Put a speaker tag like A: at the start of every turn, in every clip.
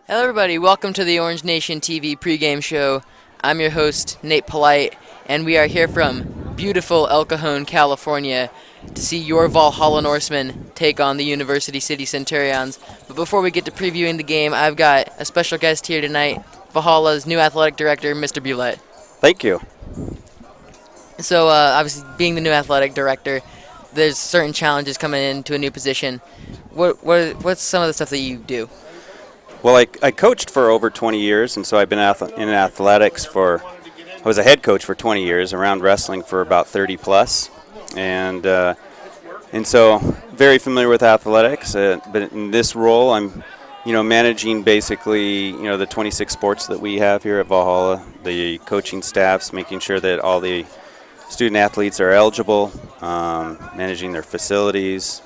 A: Hello, everybody. Welcome to the Orange Nation TV pregame show. I'm your host, Nate Polite, and we are here from beautiful El Cajon, California, to see your Valhalla Norsemen take on the University City Centurions. But before we get to previewing the game, I've got a special guest here tonight, Valhalla's new athletic director, Mr. Bulette.
B: Thank you.
A: So, obviously, being the new athletic director, there's certain challenges coming into a new position. What's some of the stuff that you do?
B: Well, I coached for over 20 years, and so I've been in athletics I was a head coach for 20 years, around wrestling for about 30 plus, and so very familiar with athletics. But in this role, I'm, managing basically, the 26 sports that we have here at Valhalla, the coaching staffs, making sure that all the student athletes are eligible, managing their facilities,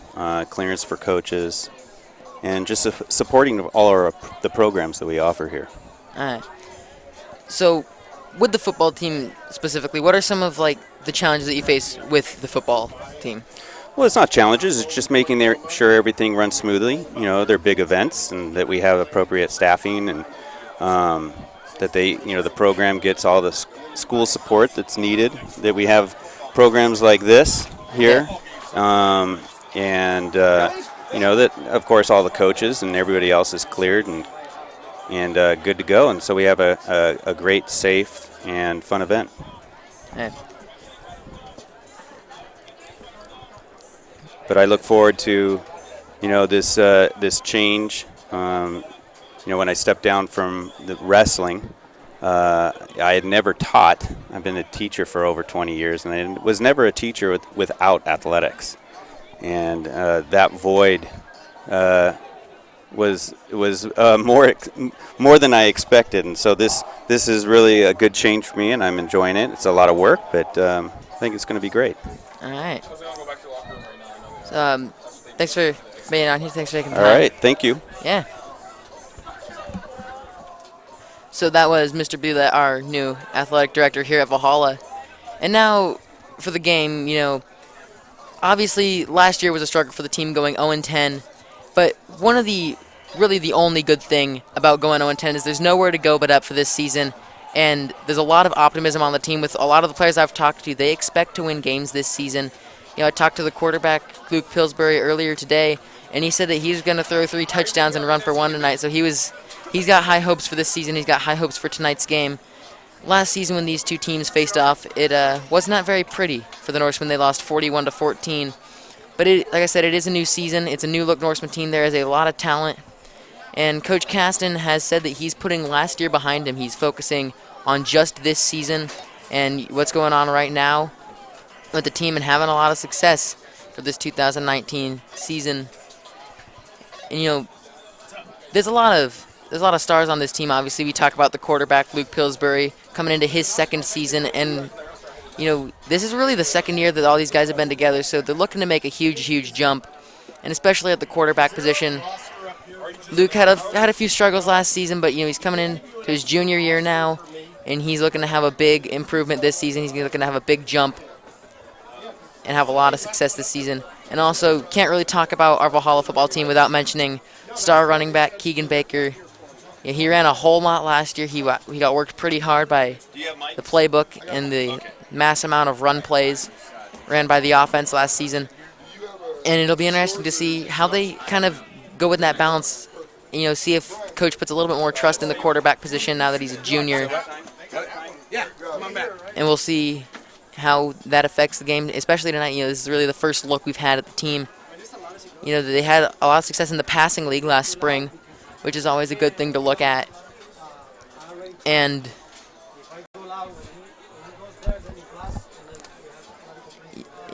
B: clearance for coaches, and just supporting all the programs that we offer here.
A: All right. So, with the football team specifically, what are some of the challenges that you face with the football team?
B: Well, it's not challenges. It's just making sure everything runs smoothly. They're big events, and that we have appropriate staffing, and that the program gets all the school support that's needed. That we have programs like this here, that of course all the coaches and everybody else is cleared and good to go, and so we have a great, safe, and fun event.
A: Yeah.
B: But I look forward to, this change. When I stepped down from the wrestling, I had never taught. I've been a teacher for over 20 years, and I was never a teacher without athletics. And that void was more than I expected, and so this is really a good change for me, and I'm enjoying it. It's a lot of work, but I think it's going to be great.
A: All right. So, thanks for being on here. Thanks for taking the
B: time. All right. Thank you.
A: Yeah. So that was Mr. Bulette, our new athletic director here at Valhalla. And now for the game, obviously last year was a struggle for the team going 0-10, but really the only good thing about going 0-10 is there's nowhere to go but up for this season, and there's a lot of optimism on the team with a lot of the players I've talked to. They expect to win games this season. I talked to the quarterback, Luke Pillsbury, earlier today, and he said that he's going to throw 3 touchdowns and run for 1 tonight, so he's got high hopes for this season. He's got high hopes for tonight's game. Last season when these two teams faced off, it was not very pretty for the Norsemen. They lost 41-14. But like I said, it is a new season. It's a new-look Norseman team. There is a lot of talent. And Coach Kasten has said that he's putting last year behind him. He's focusing on just this season and what's going on right now with the team and having a lot of success for this 2019 season. And, there's a lot of stars on this team. Obviously, we talk about the quarterback, Luke Pillsbury, coming into his second season. And, this is really the second year that all these guys have been together. So they're looking to make a huge, huge jump. And especially at the quarterback position. Luke had a few struggles last season, but, he's coming into his junior year now. And he's looking to have a big improvement this season. He's looking to have a big jump and have a lot of success this season. And also, can't really talk about our Valhalla football team without mentioning star running back Keegan Baker. He ran a whole lot last year. He got worked pretty hard by the playbook and the mass amount of run plays ran by the offense last season. And it'll be interesting to see how they kind of go with that balance. See if Coach puts a little bit more trust in the quarterback position now that he's a junior. And we'll see how that affects the game, especially tonight. This is really the first look we've had at the team. They had a lot of success in the passing league last spring, which is always a good thing to look at. And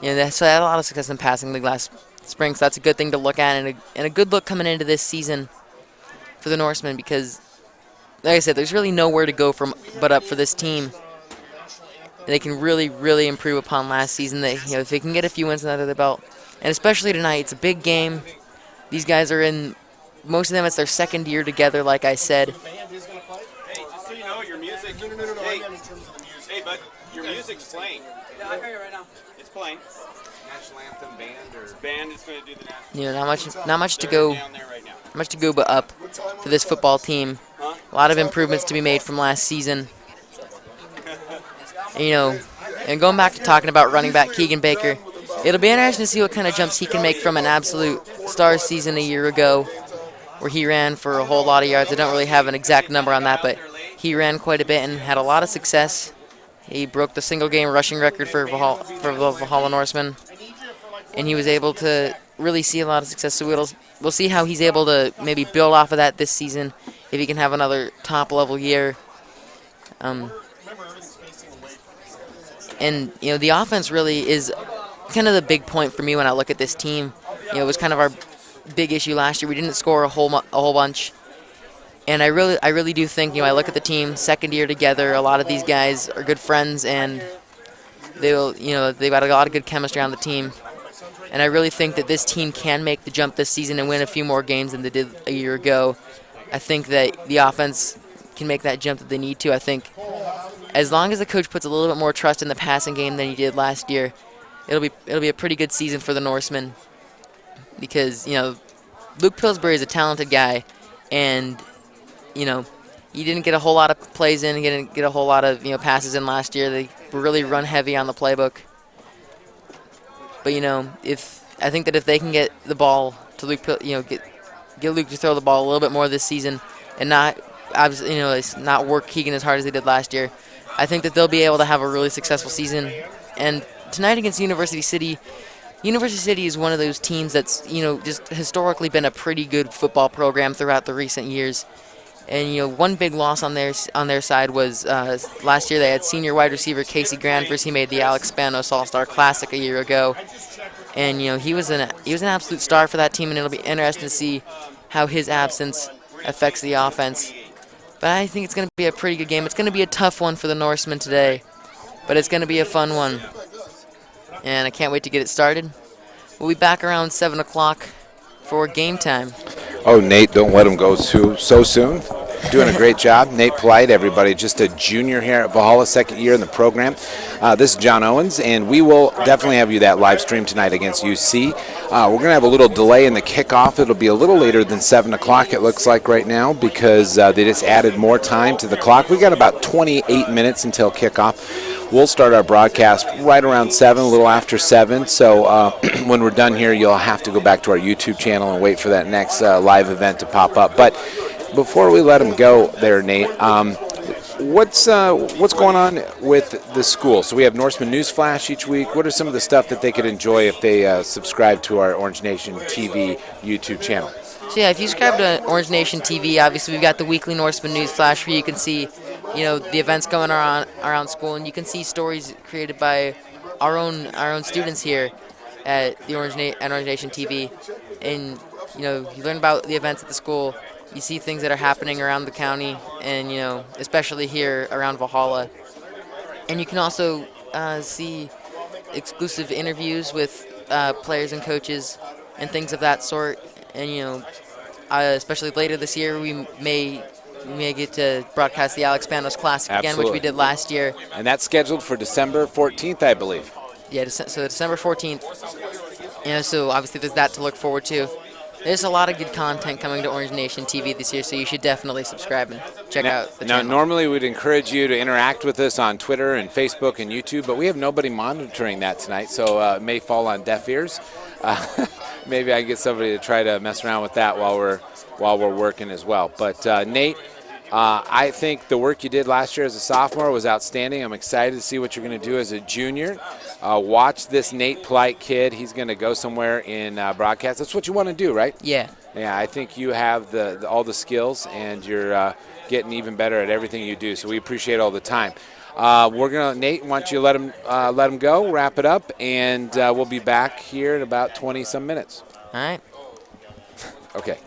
A: so they had a lot of success in the passing league last spring, so that's a good thing to look at, and a good look coming into this season for the Norsemen, because, like I said, there's really nowhere to go but up for this team. They can really, really improve upon last season. If they can get a few wins under their belt, and especially tonight, it's a big game. These guys are in, most of them, it's their second year together, like I said.
B: Hey, just so you know, your music. Hey, bud, your music's playing.
C: Yeah, I hear you right now.
B: It's playing. national anthem band or band is going to do the national.
A: You know, not much to go, much to go but up for this football team. A lot of improvements to be made from last season. And, you know, and going back to talking about running back Keegan Baker, it'll be interesting to see what kind of jumps he can make from an absolute star season a year ago, where he ran for a whole lot of yards. I don't really have an exact number on that, but he ran quite a bit and had a lot of success. He broke the single-game rushing record for the Valhalla Norsemen, and he was able to really see a lot of success. So we'll see how he's able to maybe build off of that this season, if he can have another top-level year. And, you know, the offense really is kind of the big point for me when I look at this team. You know, it was kind of our big issue last year. We didn't score a whole bunch. And I really do think, you know, I look at the team, second year together, a lot of these guys are good friends, and they've got a lot of good chemistry on the team. And I really think that this team can make the jump this season and win a few more games than they did a year ago. I think that the offense can make that jump that they need to. I think as long as the coach puts a little bit more trust in the passing game than he did last year, it'll be a pretty good season for the Norsemen. Because, you know, Luke Pillsbury is a talented guy, and, you know, he didn't get a whole lot of plays in. He didn't get a whole lot of, you know, passes in last year. They were really run heavy on the playbook. But, you know, I think that if they can get the ball to Luke, you know, get Luke to throw the ball a little bit more this season, and not, you know, not work Keegan as hard as they did last year, I think that they'll be able to have a really successful season. And tonight against University City is one of those teams that's, you know, just historically been a pretty good football program throughout the recent years. And, you know, one big loss on their side was last year they had senior wide receiver Casey Granvers. He made the Alex Spanos All-Star Classic a year ago. And, you know, he was an absolute star for that team, and it'll be interesting to see how his absence affects the offense. But I think it's going to be a pretty good game. It's going to be a tough one for the Norsemen today, but it's going to be a fun one. And I can't wait to get it started. We'll be back around 7 o'clock for game time.
C: Oh, Nate, don't let him go so soon. Doing a great job. Nate Polite, everybody, just a junior here at Valhalla, second year in the program. This is John Owens, and we will definitely have you that live stream tonight against UC. We're going to have a little delay in the kickoff. It'll be a little later than 7 o'clock, it looks like right now, because they just added more time to the clock. We got about 28 minutes until kickoff. We'll start our broadcast right around 7, a little after 7. So when we're done here, you'll have to go back to our YouTube channel and wait for that next live event to pop up. But before we let him go there, Nate, what's going on with the school? So we have Norseman News Flash each week. What are some of the stuff that they could enjoy if they subscribe to our Orange Nation TV YouTube channel?
A: So yeah, if you subscribe to Orange Nation TV, obviously we've got the weekly Norseman News Flash where you can see, you know, the events going around school, and you can see stories created by our own students here at the Orange Nation TV, and, you know, you learn about the events at the school. You see things that are happening around the county, and, you know, especially here around Valhalla. And you can also see exclusive interviews with players and coaches and things of that sort. And, you know, especially later this year, we may get to broadcast the Alex Spanos Classic again, which we did last year.
C: And that's scheduled for December 14th, I believe.
A: Yeah, so December 14th. You know, so obviously there's that to look forward to. There's a lot of good content coming to Orange Nation TV this year, so you should definitely subscribe and check out the channel.
C: Now, normally we'd encourage you to interact with us on Twitter and Facebook and YouTube, but we have nobody monitoring that tonight, so it may fall on deaf ears. Maybe I can get somebody to try to mess around with that while we're working as well. But Nate, I think the work you did last year as a sophomore was outstanding. I'm excited to see what you're going to do as a junior. Watch this Nate Polite kid. He's going to go somewhere in broadcast. That's what you want to do, right?
A: Yeah.
C: Yeah, I think you have all the skills, and you're getting even better at everything you do. So we appreciate all the time. Nate, why don't you let him go, wrap it up, and we'll be back here in about 20-some minutes.
A: All right.
C: Okay.